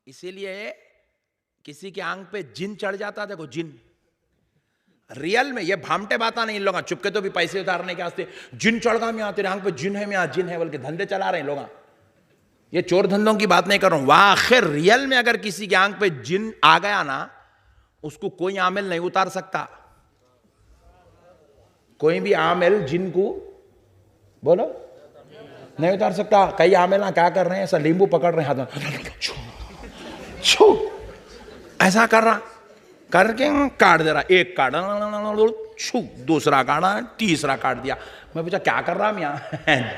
اسی لیے کسی کی آنکھ پہ جن چڑھ جاتا، دیکھو جن ریئل میں، یہ بھامٹے باتاں نہیں ان لوگاں، چپکے تو بھی پیسے اتارنے کے واسطے جن چڑھ گا میاں تیرے آنکھ پہ جن ہے، میاں جن ہے بلکہ دھندے چلا رہے ہیں لوگاں. یہ چور دھندوں کی بات نہیں کر رہا ہوں. آخر ریئل میں اگر کسی کی آنکھ پہ جن آ گیا نا، اس کو کوئی عامل نہیں اتار سکتا. کوئی بھی عامل جن کو بولو نہیں اتار سکتا. کئی عامل کیا کر رہے ہیں، ایسا لیمبو پکڑ رہے ہیں ہاتھ میں، ایسا کر رہا کر کے کاٹ دے رہا، ایک کاٹا دوسرا کاٹا تیسرا کاٹ دیا. میں پوچھا کیا کر رہا میاں؟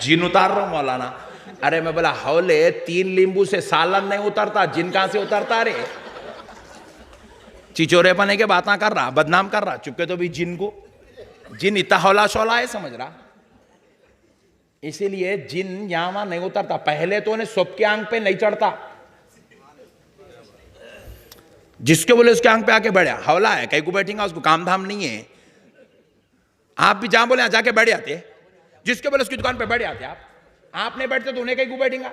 جن اتار رہا ہوں مولانا. ارے میں بولا ہولے 3 لیمبو سے سالن نہیں اترتا، جن کہاں سے اترتا رے؟ چچورے پنے کے باتاں کر رہا، بدنام کر رہا. چپکے تو بھی جن کو، جن اتنا ہولا شولا ہے سمجھ رہا. اسی لیے جن یہاں وہاں نہیں اترتا. پہلے تو انہیں سب کی آنکھ پہ نہیں چڑھتا، جس کے بولے اس کے آنکھ پہ آ کے بیٹھا ہولا ہے، کہیں کو بیٹھیں گا، اس کو کام دھام نہیں ہے. آپ بھی جہاں بولے جا کے بیٹھ جاتے، جس کے بولے اس کی دکان پہ بیٹھ جاتے. آپ نہیں بیٹھتے تو انہیں کہیں کو بیٹھیں گا؟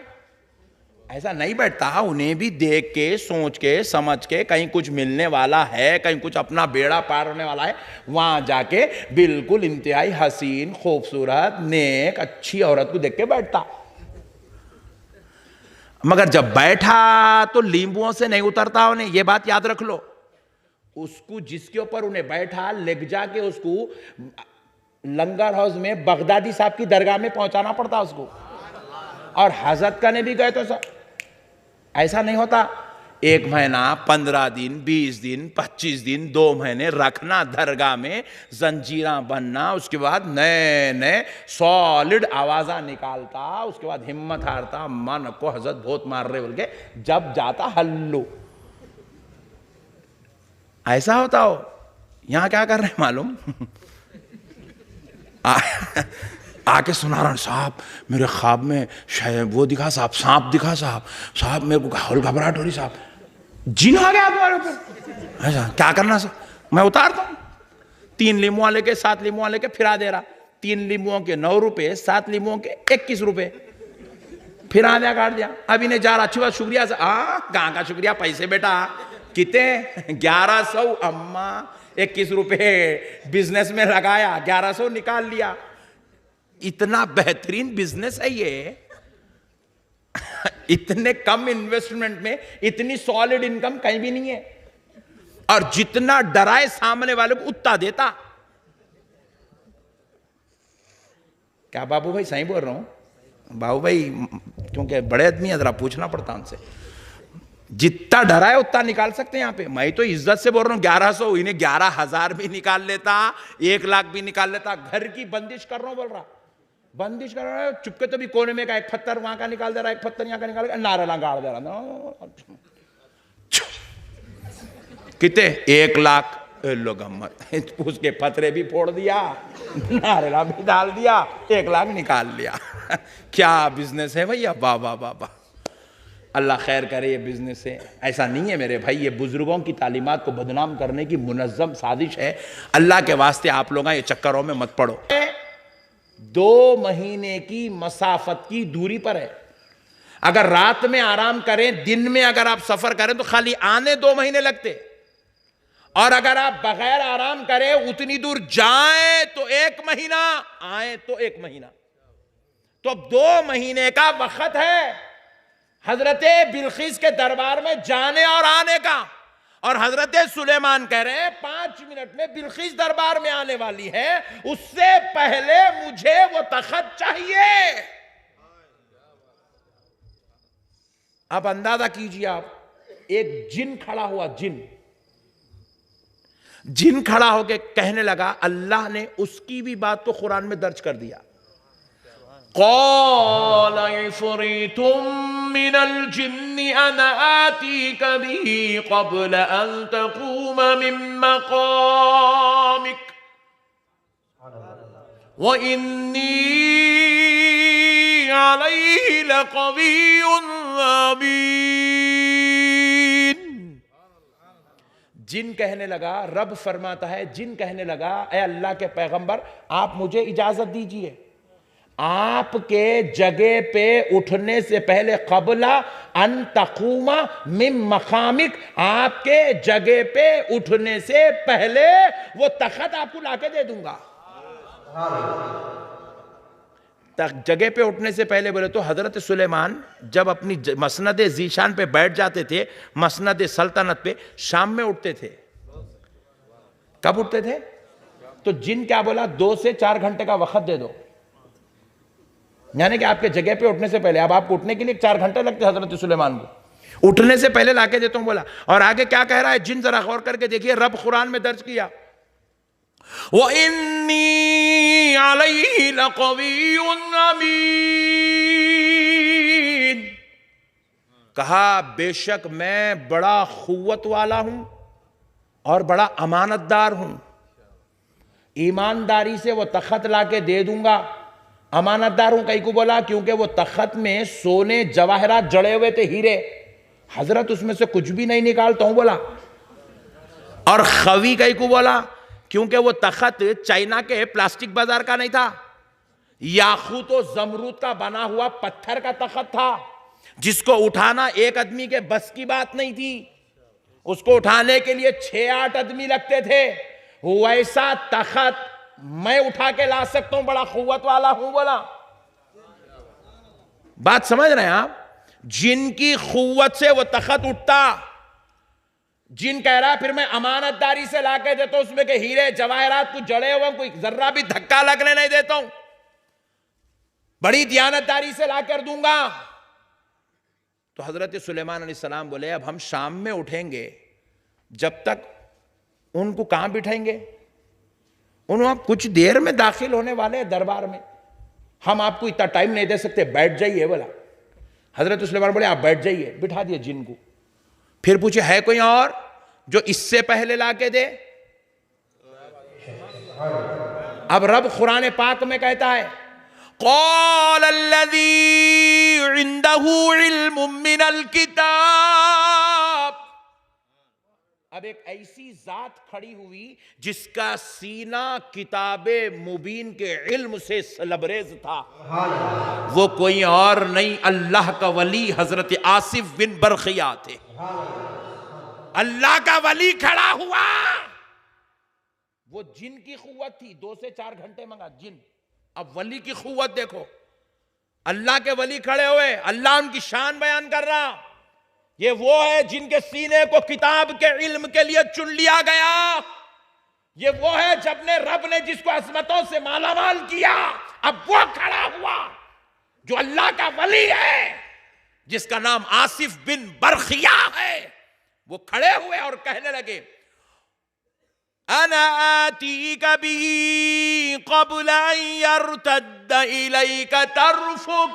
ایسا نہیں بیٹھتا. انہیں بھی دیکھ کے سوچ کے سمجھ کے کہیں کچھ ملنے والا ہے، کہیں کچھ اپنا بیڑا پار ہونے والا ہے، وہاں جا کے بالکل انتہائی حسین خوبصورت نیک اچھی عورت کو دیکھ کے بیٹھتا. مگر جب بیٹھا تو لیمبوؤں سے نہیں اترتا انہیں. یہ بات یاد رکھ لو. اس کو جس کے اوپر انہیں بیٹھا لگ جا کے اس کو لنگر ہاؤس میں بغدادی صاحب کی درگاہ میں پہنچانا پڑتا اس کو. اور حضرت کا نے بھی گئے تو ایسا نہیں ہوتا. 1 مہینہ 15 دن 20 دن 25 دن 2 مہینے رکھنا درگاہ میں، زنجیراں بننا، اس کے بعد نئے نئے سالڈ آوازاں نکالتا، اس کے بعد ہمت ہارتا، من کو حضرت بہت مار رہے بول کے جب جاتا ہلو. ایسا ہوتا ہو. یہاں کیا کر رہے ہیں معلوم؟ آ کے سنا رہا، صاحب میرے خواب میں وہ دکھا صاحب، سانپ دکھا صاحب میرے کو گھبراہٹ ہو رہی صاحب، جن آ گیا تمہارے اوپر. ایسا کیا کرنا صاحب؟ میں اتارتا ہوں. 3 لیمو والے کے 7 لیمو والے کے پھرا دے رہا. 3 لیموؤں کے 9 روپے، 7 لیموؤں کے 21 روپے. پھرا دیا، کاٹ دیا. ابھی نہیں جا رہا. اچھی بات، شکریہ. کہاں کا شکریہ؟ پیسے بیٹا کتنے؟ 1100. اماں 21 روپے بزنس میں لگایا، 1100 نکال لیا. اتنا بہترین بزنس ہے یہ. اتنے کم انویسٹمنٹ میں اتنی سالڈ انکم کہیں بھی نہیں ہے. اور جتنا ڈرائے سامنے والے کو اتنا دیتا. کیا بابو بھائی صحیح بول رہا ہوں؟ بابو بھائی کیونکہ بڑے آدمی ہے، ذرا پوچھنا پڑتا ان سے. جتنا ڈرائے اتنا نکال سکتے ہیں یہاں پہ. میں تو عزت سے بول رہا ہوں 1100. انہیں 11,000 بھی نکال لیتا، 1 لاکھ بھی نکال لیتا. گھر کی بندش کر رہا ہوں بول رہا، بندش کر رہا ہے. چپکے تو بھی کونے میں کا 1 پتھر وہاں کا نکال دے رہا، 1 پتھر یہاں کا نکال دے رہا، نعرہ گاڑ دے رہا. کتے 1 لاکھ لوگ ہمت اس کے پتھرے بھی پھوڑ دیا، نعرہ بھی ڈال دیا، 1 لاکھ نکال لیا. کیا بزنس ہے بھیا؟ بابا بابا اللہ خیر کرے. یہ بزنس ہے، ایسا نہیں ہے میرے بھائی. یہ بزرگوں کی تعلیمات کو بدنام کرنے کی منظم سازش ہے. اللہ کے واسطے آپ لوگ یہ چکروں میں مت پڑو. 2 مہینے کی مسافت کی دوری پر ہے. اگر رات میں آرام کریں، دن میں اگر آپ سفر کریں تو خالی آنے 2 مہینے لگتے. اور اگر آپ بغیر آرام کریں اتنی دور جائیں تو 1 مہینہ، آئیں تو 1 مہینہ. تو اب 2 مہینے کا وقت ہے حضرت بلقیس کے دربار میں جانے اور آنے کا. اور حضرت سلیمان کہہ رہے ہیں 5 منٹ میں بلقیس دربار میں آنے والی ہے، اس سے پہلے مجھے وہ تخت چاہیے. اب اندازہ کیجئے آپ، ایک جن کھڑا ہوا، جن کھڑا ہو کے کہنے لگا. اللہ نے اس کی بھی بات کو قرآن میں درج کر دیا. قال عفریت من الجن انا آتیک به قبل ان تقوم من مقامک وانی علیہ لقوی امین. جن کہنے لگا، رب فرماتا ہے، جن کہنے لگا اے اللہ کے پیغمبر آپ مجھے اجازت دیجئے، آپ کے جگہ پہ اٹھنے سے پہلے قبل ان تقوم من مقامک، آپ کے جگہ پہ اٹھنے سے پہلے وہ تخت آپ کو لا کے دے دوں گا۔ جگہ پہ اٹھنے سے پہلے بولے تو حضرت سلیمان جب اپنی مسند ذیشان پہ بیٹھ جاتے تھے، مسند سلطنت پہ، شام میں اٹھتے تھے۔ کب اٹھتے تھے؟ تو جن کیا بولا 2 سے 4 گھنٹے کا وقت دے دو، یعنی کہ آپ کے جگہ پہ اٹھنے سے پہلے، اب آپ کو اٹھنے کے لیے 4 گھنٹے لگتے حضرت سلیمان کو، اٹھنے سے پہلے لا کے دیتا ہوں بولا۔ اور آگے کیا کہہ رہا ہے جن، ذرا غور کر کے دیکھیے، رب قرآن میں درج کیا وَإِنِّي عَلَيْهِ لَقَوِيٌّ أَمِينٌ، کہا بے شک میں بڑا قوت والا ہوں اور بڑا امانت دار ہوں، ایمانداری سے وہ تخت لا کے دے دوں گا۔ امانت دار ہوں کئی کو بولا کیونکہ وہ تخت میں سونے جواہرات جڑے ہوئے تھے، ہیرے، حضرت اس میں سے کچھ بھی نہیں نکالتا ہوں بولا۔ اور خوی کئی کو بولا کیونکہ وہ تخت چائنا کے پلاسٹک بازار کا نہیں تھا، یاقوت و زمرود کا بنا ہوا پتھر کا تخت تھا، جس کو اٹھانا ایک آدمی کے بس کی بات نہیں تھی، اس کو اٹھانے کے لیے 6-8 آدمی لگتے تھے۔ ویسا تخت میں اٹھا کے لا سکتا ہوں، بڑا قوت والا ہوں بولا۔ بات سمجھ رہے ہیں آپ؟ جن کی قوت سے وہ تخت اٹھتا، جن کہہ رہا پھر میں امانت داری سے لا کے دیتا ہوں، اس میں کہ ہیرے جواہرات کو جڑے ہوئے، کوئی ذرہ بھی دھکا لگنے نہیں دیتا ہوں، بڑی دیانت داری سے لا کر دوں گا۔ تو حضرت سلیمان علیہ السلام بولے اب ہم شام میں اٹھیں گے، جب تک ان کو کہاں بٹھائیں گے؟ انہوں آپ کچھ دیر میں داخل ہونے والے ہیں دربار میں، ہم آپ کو اتنا ٹائم نہیں دے سکتے، بیٹھ جائیے بولا۔ حضرت سلیمان بولے آپ بیٹھ جائیے، بٹھا دیے جن کو۔ پھر پوچھے ہے کوئی اور جو اس سے پہلے لا کے دے؟ اب رب قرآن پاک میں کہتا ہے قال الذي عنده علم من الكتاب، اب ایک ایسی ذات کھڑی ہوئی جس کا سینہ کتاب مبین کے علم سے لبریز تھا، وہ کوئی اور نہیں، اللہ کا ولی حضرت آصف بن برخیہ تھے۔ اللہ کا ولی کھڑا ہوا، وہ جن کی قوت تھی 2 سے 4 گھنٹے منگا جن، اب ولی کی قوت دیکھو، اللہ کے ولی کھڑے ہوئے، اللہ ان کی شان بیان کر رہا۔ یہ وہ ہے جن کے سینے کو کتاب کے علم کے لیے چن لیا گیا، یہ وہ ہے جب نے رب نے جس کو عظمتوں سے مالا مال کیا، اب وہ کھڑا ہوا جو اللہ کا ولی ہے، جس کا نام آصف بن برخیہ ہے۔ وہ کھڑے ہوئے اور کہنے لگے انا آتیک بی قبل ان یرتد الیک طرفک،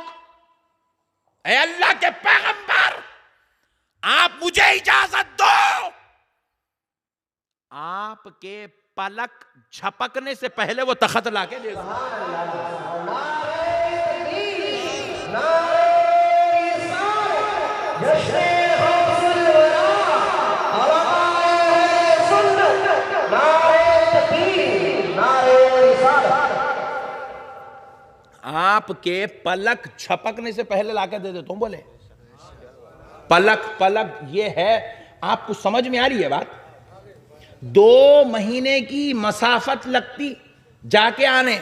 اے اللہ کے پیغمبر آپ مجھے اجازت دو، آپ کے پلک جھپکنے سے پہلے وہ تخت لا کے دے دو۔ آپ کے پلک جھپکنے سے پہلے لا کے دے دیتا ہوں بولے۔ پلک یہ ہے، آپ کو سمجھ میں آ رہی ہے بات؟ 2 مہینے کی مسافت لگتی جا کے آنے،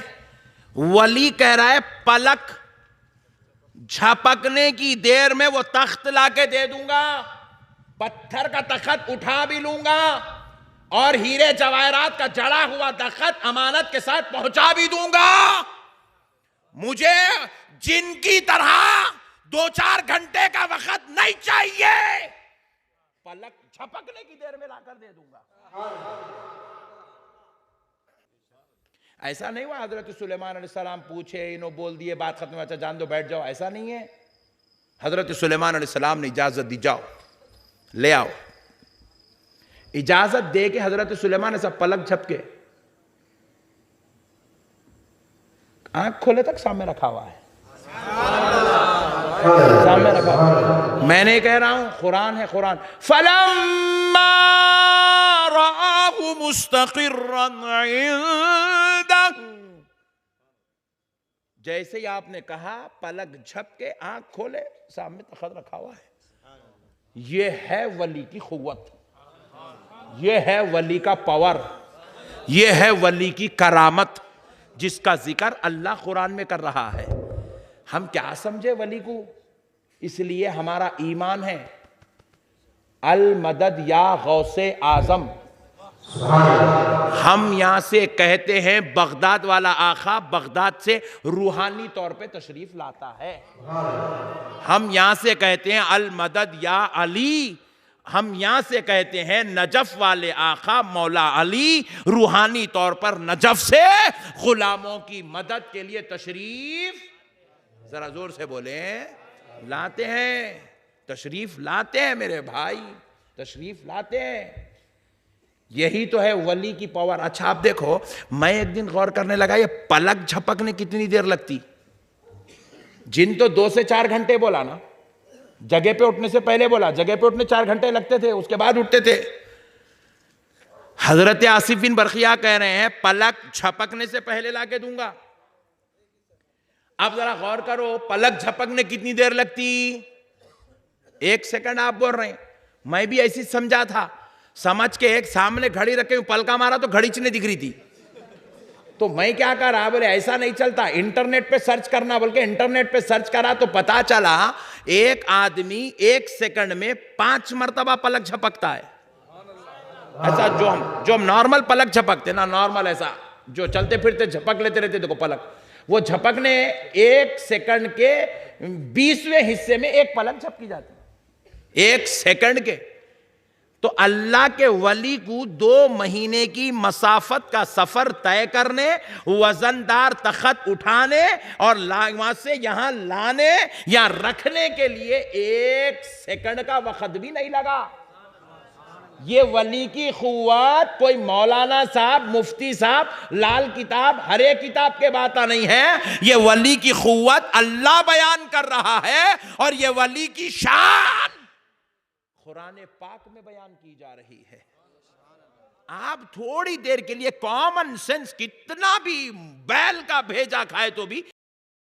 ولی کہہ رہا ہے پلک جھپکنے کی دیر میں وہ تخت لا کے دے دوں گا، پتھر کا تخت اٹھا بھی لوں گا، اور ہیرے جواہرات کا جڑا ہوا تخت امانت کے ساتھ پہنچا بھی دوں گا۔ مجھے جن کی طرح 2-4 گھنٹے کا وقت نہیں چاہیے، پلک جھپکنے کی دیر میں لا کر دے دوں گا۔ ایسا نہیں ہوا حضرت سلیمان علیہ السلام پوچھے، انہوں بول دیے، بات ختم، اچھا جان دو بیٹھ جاؤ، ایسا نہیں ہے۔ حضرت سلیمان علیہ السلام نے اجازت دی، جاؤ لے آؤ۔ اجازت دے کے حضرت سلیمان ایسا پلک جھپکے، آنکھ کھولے تک سامنے رکھا ہوا ہے، سامنے رکھا ہوا ہے۔ میں نہیں کہہ رہا ہوں، قرآن ہے، قرآن۔ فَلَمَّا رَآهُ مُسْتَقِرًّا عِندَهُ، جیسے ہی آپ نے کہا پلک جھپ کے آنکھ کھولے سامنے تخت رکھا ہوا ہے. یہ ہے ولی کی قوت, یہ ہے ولی کا پاور, یہ ہے ولی کی کرامت جس کا ذکر اللہ قرآن میں کر رہا ہے. ہم کیا سمجھے ولی کو؟ اس لیے ہمارا ایمان ہے المدد یا غوث اعظم. ہم یہاں سے کہتے ہیں بغداد والا آقا بغداد سے روحانی طور پہ تشریف لاتا ہے. ہم یہاں سے کہتے ہیں المدد یا علی. ہم یہاں سے کہتے ہیں نجف والے آقا مولا علی روحانی طور پر نجف سے غلاموں کی مدد کے لیے تشریف, ذرا زور سے بولیں, لاتے ہیں. تشریف لاتے ہیں میرے بھائی, تشریف لاتے ہیں. یہی تو ہے ولی کی پاور. اچھا آپ دیکھو, میں ایک دن غور کرنے لگا یہ پلک جھپکنے کتنی دیر لگتی. جن تو 2 سے 4 گھنٹے بولا نا, جگہ پہ اٹھنے سے پہلے بولا, جگہ پہ اٹھنے 4 گھنٹے لگتے تھے, اس کے بعد اٹھتے تھے. حضرت آصف بن برقیہ کہہ رہے ہیں پلک جھپکنے سے پہلے لا کے دوں گا. اب ذرا غور کرو, پلک جھپکنے کتنی دیر لگتی؟ 1 سیکنڈ آپ بول رہے ہیں. میں بھی ایسی سمجھا تھا, سمجھ کے ایک سامنے گھڑی رکھے پلکا مارا تو گھڑی چنے دکھ رہی تھی. تو میں کیا کر رہا, بولے ایسا نہیں چلتا, انٹرنیٹ پہ سرچ کرنا. بول کے انٹرنیٹ پہ سرچ کرا تو پتا چلا ایک آدمی 1 سیکنڈ میں 5 مرتبہ پلک جھپکتا ہے. ایسا جو ہم نارمل پلک جھپکتے نا, نارمل ایسا جو چلتے پھرتے جھپک لیتے رہتے دیکھو پلک, وہ جھپکنے 1 سیکنڈ کے 20ویں حصے میں ایک پلک جھپکی جاتی ہے 1 سیکنڈ کے. تو اللہ کے ولی کو 2 مہینے کی مسافت کا سفر طے کرنے, وزندار تخت اٹھانے اور وہاں سے یہاں لانے یا رکھنے کے لیے 1 سیکنڈ کا وقت بھی نہیں لگا. یہ ولی کی قوت کوئی مولانا صاحب, مفتی صاحب, لال کتاب, ہرے کتاب کے باتیں نہیں ہے. یہ ولی کی قوت اللہ بیان کر رہا ہے, اور یہ ولی کی شان قرآن پاک میں بیان کی جا رہی ہے. آپ تھوڑی دیر کے لیے کامن سینس کتنا بھی بیل کا بھیجا کھائے تو بھی